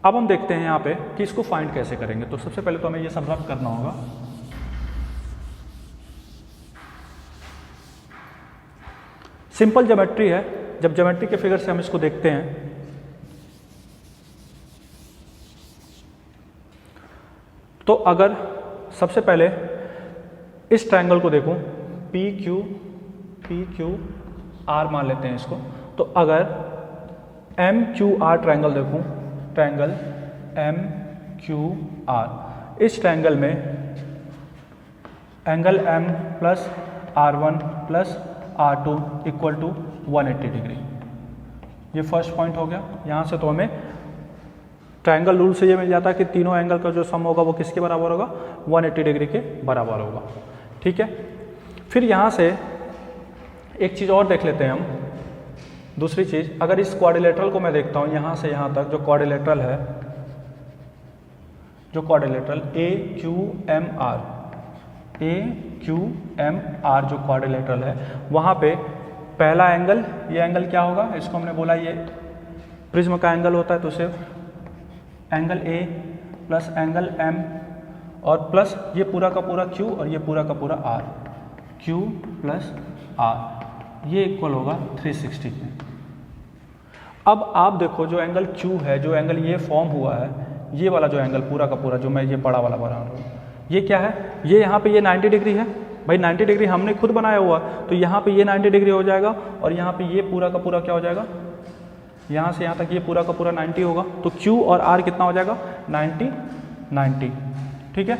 अब हम देखते हैं यहाँ पे कि इसको फाइंड कैसे करेंगे। तो सबसे पहले तो हमें ये सब रब करना होगा। सिंपल ज्योमेट्री है, जब ज्योमेट्री के फिगर से हम इसको देखते हैं तो अगर सबसे पहले इस ट्रायंगल को देखूं, पी क्यू आर मान लेते हैं इसको। तो अगर एम क्यू आर ट्रायंगल देखूं, ट्रायंगल एम क्यू आर, इस ट्रायंगल में angle M plus R one plus R two equal to 180 degree. ये फर्स्ट पॉइंट हो गया। यहाँ से तो हमें ट्रायंगल रूल से ये मिल जाता है कि तीनों एंगल का जो सम होगा वो किसके बराबर होगा, 180 डिग्री के बराबर होगा। ठीक है, फिर यहाँ से एक चीज़ और देख लेते हैं हम। दूसरी चीज़, अगर इस क्वाड्रिलेटरल को मैं देखता हूँ यहाँ से यहाँ तक, जो क्वाड्रिलेटरल है, जो quadrilateral A Q M R जो क्वाड्रिलेटरल है, वहाँ पे पहला एंगल, ये एंगल क्या होगा, इसको हमने बोला ये प्रिज्म का एंगल होता है, तो सिर्फ angle A plus angle M और प्लस ये पूरा का पूरा क्यू और ये पूरा का पूरा आर, क्यू प्लस आर, ये इक्वल होगा 360 के। अब आप देखो जो एंगल क्यू है, जो एंगल ये फॉर्म हुआ है, ये वाला जो एंगल पूरा का पूरा जो मैं ये बड़ा वाला बना रहा हूँ, ये क्या है, ये यहाँ पे ये 90 डिग्री है। भाई 90 डिग्री हमने खुद बनाया हुआ, तो यहाँ पे ये 90 डिग्री हो जाएगा और यहाँ पे ये पूरा का पूरा क्या हो जाएगा, यहाँ से यहाँ तक ये पूरा का पूरा 90 होगा। तो Q और R कितना हो जाएगा, 90। ठीक है,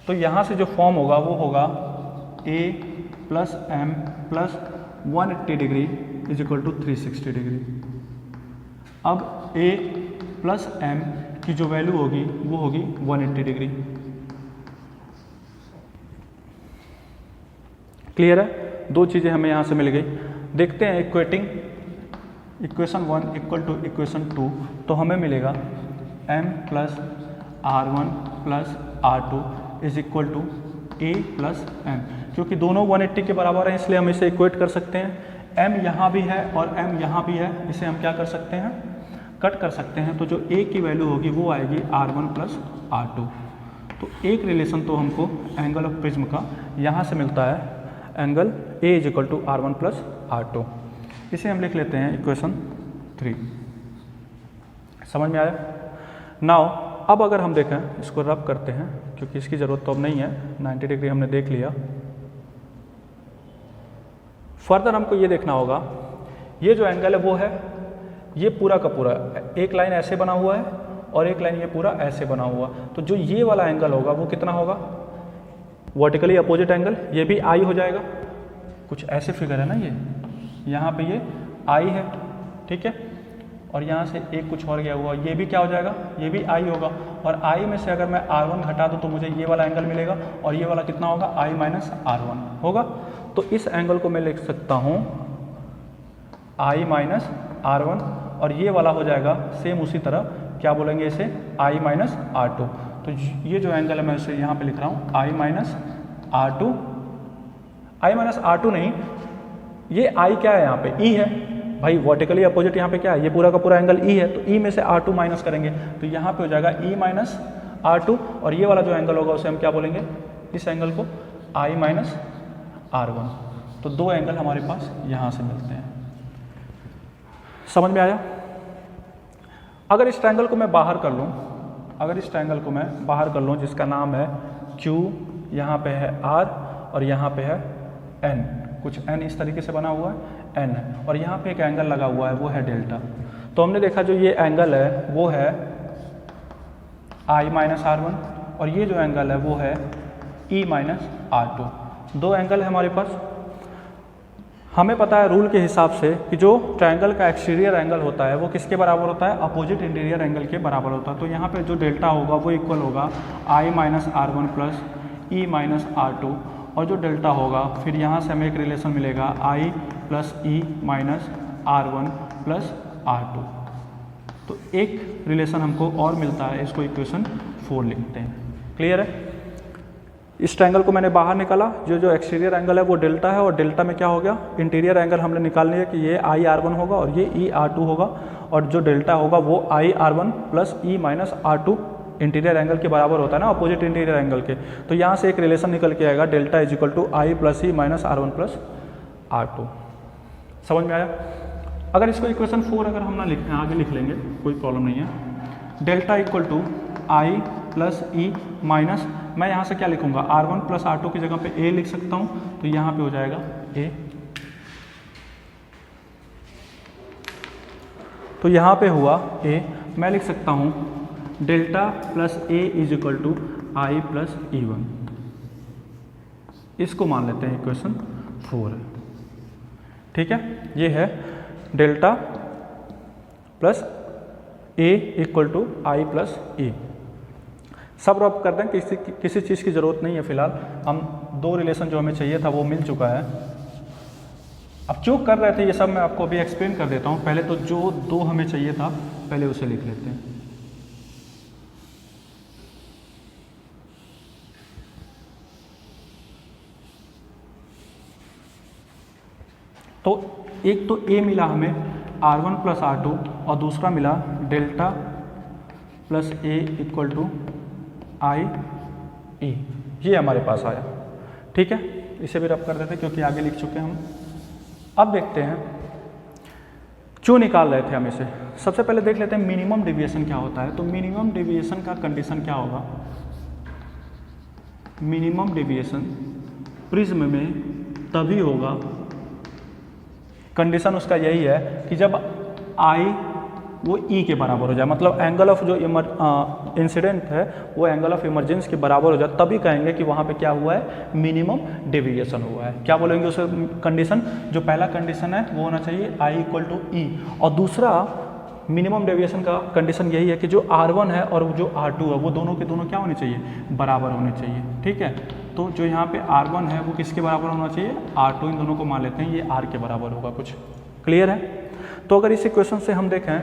तो यहाँ से जो फॉर्म होगा वो होगा A plus M plus 180 degree is equal to 360 degree. अब A प्लस M की जो वैल्यू होगी वो होगी 180 डिग्री। क्लियर है, दो चीज़ें हमें यहाँ से मिल गई। देखते हैं equating equation 1 equal to equation 2, तो हमें मिलेगा m plus r1 plus r2 is equal to a plus m। क्योंकि दोनों 180 के बराबर हैं इसलिए हम इसे इक्वेट कर सकते हैं। m यहाँ भी है और m यहाँ भी है, इसे हम क्या कर सकते हैं, कट कर सकते हैं। तो जो a की वैल्यू होगी वो आएगी r1 प्लस r2। तो एक रिलेशन तो हमको एंगल ऑफ प्रिज्म का यहाँ से मिलता है, angle a is equal to r1 plus r2। इसे हम लिख लेते हैं इक्वेशन 3। समझ में आया। नाउ अब अगर हम देखें, इसको रब करते हैं क्योंकि इसकी ज़रूरत तो अब नहीं है, 90 डिग्री हमने देख लिया। फर्दर हमको ये देखना होगा, ये जो एंगल है वो है ये पूरा का पूरा, एक लाइन ऐसे बना हुआ है और एक लाइन ये पूरा ऐसे बना हुआ। तो जो ये वाला एंगल होगा वो कितना होगा, वर्टिकली अपोजिट एंगल, ये भी आई हो जाएगा। कुछ ऐसे फिगर है ना, ये यहाँ पे ये आई है, ठीक है, और यहाँ से एक कुछ और गया हुआ, ये भी क्या हो जाएगा, ये भी आई होगा। और आई में से अगर मैं r1 घटा दूँ तो मुझे ये वाला एंगल मिलेगा और ये वाला कितना होगा, i माइनस r1 होगा। तो इस एंगल को मैं लिख सकता हूँ i माइनस r1 और ये वाला हो जाएगा सेम उसी तरह, क्या बोलेंगे इसे, i माइनस r2। तो ये जो एंगल है मैं इसे यहाँ पे लिख रहा हूँ i minus r2, i minus r2 नहीं, ये i क्या है यहाँ पे, e है भाई, वर्टिकली अपोजिट यहाँ पे क्या है, ये पूरा का पूरा एंगल e है, तो e में से r2 माइनस करेंगे तो यहाँ पे हो जाएगा e माइनस r2 और ये वाला जो एंगल होगा उसे हम क्या बोलेंगे, इस एंगल को i माइनस r1। तो दो एंगल हमारे पास यहाँ से मिलते हैं। समझ में आया। अगर इस ट्रायंगल को मैं बाहर कर लूँ, अगर इस ट्रायंगल को मैं बाहर कर लूँ जिसका नाम है Q, यहाँ पे है R और यहाँ पे है N, कुछ N इस तरीके से बना हुआ है N है, और यहाँ पे एक एंगल लगा हुआ है वो है डेल्टा। तो हमने देखा जो ये एंगल है वो है I माइनस R1 और ये जो एंगल है वो है E माइनस R2। दो एंगल है हमारे पास। हमें पता है रूल के हिसाब से कि जो ट्रायंगल का एक्सटीरियर एंगल होता है वो किसके बराबर होता है, अपोजिट इंटीरियर एंगल के बराबर होता है। तो यहाँ पे जो डेल्टा होगा वो इक्वल होगा I minus R1 plus E minus R2, और जो डेल्टा होगा फिर यहाँ से हमें एक रिलेशन मिलेगा I plus E minus R1 plus R2। तो एक रिलेशन हमको और मिलता है, इसको इक्वेशन 4 लिखते हैं। क्लियर है। इस ट्रायंगल को मैंने बाहर निकाला, जो एक्सटीरियर एंगल है वो डेल्टा है और डेल्टा में क्या हो गया, इंटीरियर एंगल हमने निकाल लिया कि ये I R1 होगा और ये E R2 होगा, और जो डेल्टा होगा वो IR1 plus E minus R2 interior angle के बराबर होता है ना, अपोजिट इंटीरियर एंगल के। तो यहाँ से एक रिलेशन निकल के आएगा, delta is equal to I plus E minus R1 plus R2। समझ में आया? अगर इसको इक्वेशन 4 अगर हम ना लिखें, आगे लिख लेंगे, कोई प्रॉब्लम नहीं है। Delta equal to I plus E minus, मैं यहाँ से क्या लिखूँगा, R1 प्लस R2 की जगह पे ए लिख सकता हूँ, तो यहाँ पे हो जाएगा ए। तो यहाँ पे हुआ ए। मैं लिख सकता हूँ delta plus A is equal to I plus E1। इसको मान लेते हैं इक्वेशन 4 है। ठीक है, ये है delta plus A equal to I plus E. सब रब कर दें, किसी चीज़ की ज़रूरत नहीं है फिलहाल। हम दो रिलेशन जो हमें चाहिए था वो मिल चुका है। अब जो कर रहे थे ये सब मैं आपको अभी एक्सप्लेन कर देता हूँ। पहले तो जो दो हमें चाहिए था पहले उसे लिख लेते हैं। तो एक तो ए मिला हमें R1 प्लस R2 और दूसरा मिला delta plus A equal to I E. ये हमारे पास आया। ठीक है, इसे भी रब कर देते क्योंकि आगे लिख चुके हैं हम। अब देखते हैं क्यों निकाल रहे थे हम इसे। सबसे पहले देख लेते हैं मिनिमम डेविएशन क्या होता है। तो मिनिमम डेविएशन का कंडीशन क्या होगा, मिनिमम डेविएशन प्रिज्म में तभी होगा, कंडीशन उसका यही है कि जब आई वो ई के बराबर हो जाए, मतलब एंगल ऑफ जो इंसिडेंट है वो एंगल ऑफ इमरजेंस के बराबर हो जाए, तभी कहेंगे कि वहाँ पे क्या हुआ है, मिनिमम डेविएशन हुआ है। क्या बोलेंगे उसे कंडीशन, जो पहला कंडीशन है वो होना चाहिए आई इक्वल टू ई, और दूसरा मिनिमम डेविएशन का कंडीशन यही है कि जो R1 है और जो R2 है वो दोनों के दोनों क्या होने चाहिए, बराबर होने चाहिए। ठीक है, तो जो यहाँ पे R1 है वो किसके बराबर होना चाहिए, R2। इन दोनों को मान लेते हैं ये R के बराबर होगा। कुछ क्लियर है? तो अगर इस इक्वेशन से हम देखें,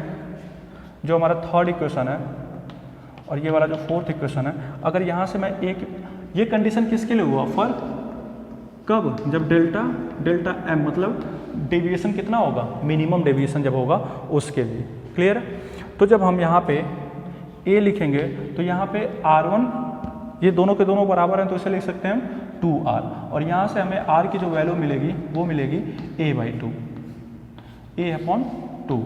जो हमारा थर्ड इक्वेशन है और ये वाला जो फोर्थ इक्वेशन है, अगर यहाँ से मैं एक, ये कंडीशन किसके लिए हुआ, फॉर कब, जब डेल्टा एम मतलब डेविएशन कितना होगा, मिनिमम डेविएशन जब होगा उसके लिए। क्लियर है? तो जब हम यहाँ पे ए लिखेंगे तो यहाँ पे R1 ये दोनों के दोनों बराबर हैं तो इसे लिख सकते हैं हम 2R, और यहाँ से हमें R की जो वैल्यू मिलेगी वो मिलेगी A/2, A/2।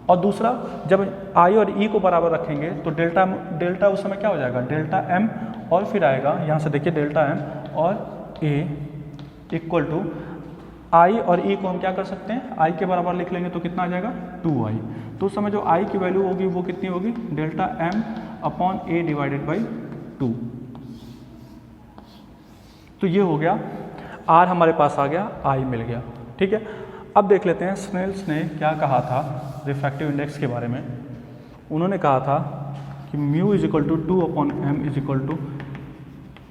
और दूसरा जब I और E को बराबर रखेंगे तो डेल्टा उस समय क्या हो जाएगा, डेल्टा M, और फिर आएगा यहाँ से देखिए डेल्टा M और A इक्वल टू I और E को हम क्या कर सकते हैं, I के बराबर लिख लेंगे तो कितना आ जाएगा 2I। तो उस समय जो I की वैल्यू होगी वो कितनी होगी, delta M upon A divided by 2। तो ये हो गया, R हमारे पास आ गया, I मिल गया। ठीक है, अब देख लेते हैं स्नेल्स ने क्या कहा था रिफ्रैक्टिव इंडेक्स के बारे में। उन्होंने कहा था कि mu is equal to 2/m is equal to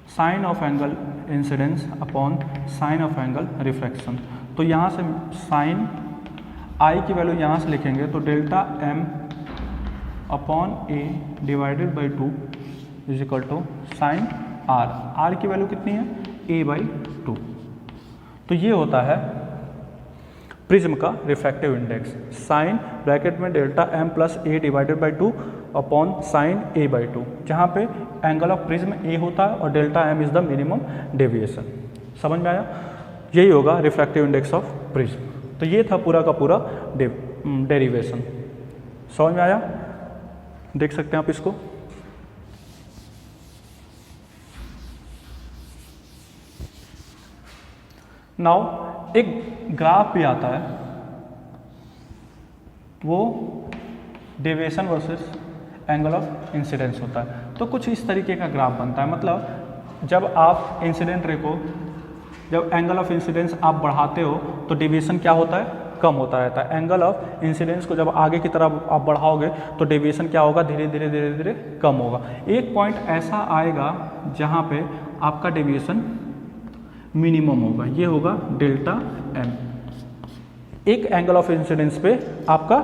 sine of angle incidence upon sine of angle refraction. तो यहाँ से साइन आई की वैल्यू यहाँ से लिखेंगे तो delta m upon a divided by 2 is equal to sine r की वैल्यू कितनी है, a/2। तो ये होता है प्रिज्म का रिफ्रैक्टिव इंडेक्स, साइन ब्रैकेट में delta m plus a divided by 2 upon sine a/2, जहाँ पे एंगल ऑफ प्रिज्म a होता है और delta m is the minimum deviation. समझ में आया? यही होगा रिफ्रैक्टिव इंडेक्स ऑफ प्रिज्म। तो ये था पूरा का पूरा डेरिवेशन। समझ में आया? देख सकते हैं आप इसको। नाउ एक ग्राफ भी आता है, वो deviation versus angle of incidence होता है। तो कुछ इस तरीके का ग्राफ बनता है, मतलब जब आप इंसिडेंट रे को, जब एंगल ऑफ इंसिडेंस आप बढ़ाते हो तो डेविएशन क्या होता है, कम होता रहता है। एंगल ऑफ इंसिडेंस को जब आगे की तरफ आप बढ़ाओगे तो डेविएशन क्या होगा, धीरे धीरे धीरे धीरे कम होगा। एक पॉइंट ऐसा आएगा जहाँ पे आपका डेविएशन मिनिमम होगा, ये होगा डेल्टा m। एक एंगल ऑफ इंसिडेंस पे आपका,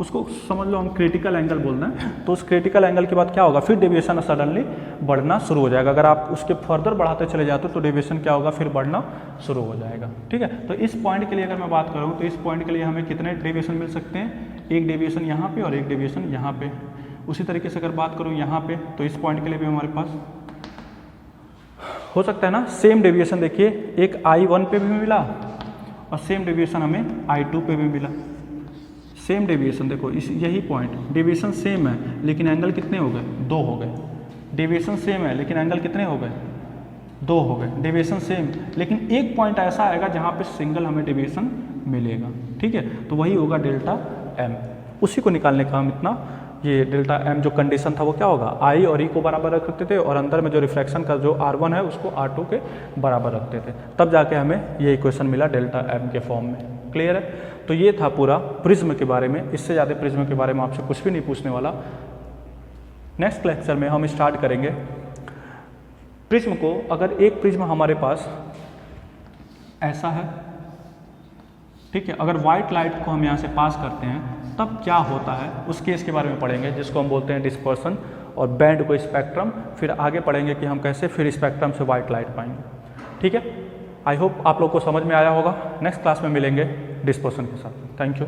उसको समझ लो हम क्रिटिकल एंगल बोलना है, तो उस क्रिटिकल एंगल के बाद क्या होगा, फिर डेविएशन सडनली बढ़ना शुरू हो जाएगा। अगर आप उसके फर्दर बढ़ाते चले जाते हो तो डेविएशन क्या होगा, फिर बढ़ना शुरू हो जाएगा। ठीक है, तो इस पॉइंट के लिए अगर मैं बात करूँ तो इस पॉइंट के लिए हमें कितने डेविएशन मिल सकते हैं, एक डेविएशन यहाँ पे और एक डेविएशन यहाँ पे। उसी तरीके से अगर बात करूँ यहाँ पे, तो इस पॉइंट के लिए भी हमारे पास हो सकता है ना सेम डेविएशन। देखिए एक I1 पे भी मिला और सेम डेविएशन हमें I2 पे भी मिला। सेम डेविएशन देखो, इस यही पॉइंट डेविएशन सेम है लेकिन एंगल कितने हो गए, 2 हो गए। डेविएशन सेम है लेकिन एंगल कितने हो गए, 2 हो गए। डेविएशन सेम लेकिन एक पॉइंट ऐसा आएगा जहाँ पे सिंगल हमें डेविएशन मिलेगा, ठीक है। तो वही होगा डेल्टा एम। उसी को निकालने का हम इतना, ये डेल्टा एम जो कंडीशन था वो क्या होगा, आई और ई को बराबर रखते थे और अंदर में जो रिफ्रैक्शन का जो R1 है उसको R2 के बराबर रखते थे, तब जाके हमें ये इक्वेशन मिला डेल्टा एम के फॉर्म में। क्लियर है। तो ये था पूरा प्रिज्म के बारे में। इससे ज़्यादा प्रिज्म के बारे में आपसे कुछ भी नहीं पूछने वाला। नेक्स्ट लेक्चर में हम स्टार्ट करेंगे प्रिज्म को। अगर एक प्रिज्म हमारे पास ऐसा है, ठीक है, अगर वाइट लाइट को हम यहाँ से पास करते हैं तब क्या होता है, उस केस के बारे में पढ़ेंगे जिसको हम बोलते हैं डिस्पर्सन, और बैंड को स्पेक्ट्रम। फिर आगे पढ़ेंगे कि हम कैसे फिर स्पेक्ट्रम से वाइट लाइट पाएंगे। ठीक है, आई होप आप लोग को समझ में आया होगा। नेक्स्ट क्लास में मिलेंगे डिस्पर्सन के साथ। Thank you.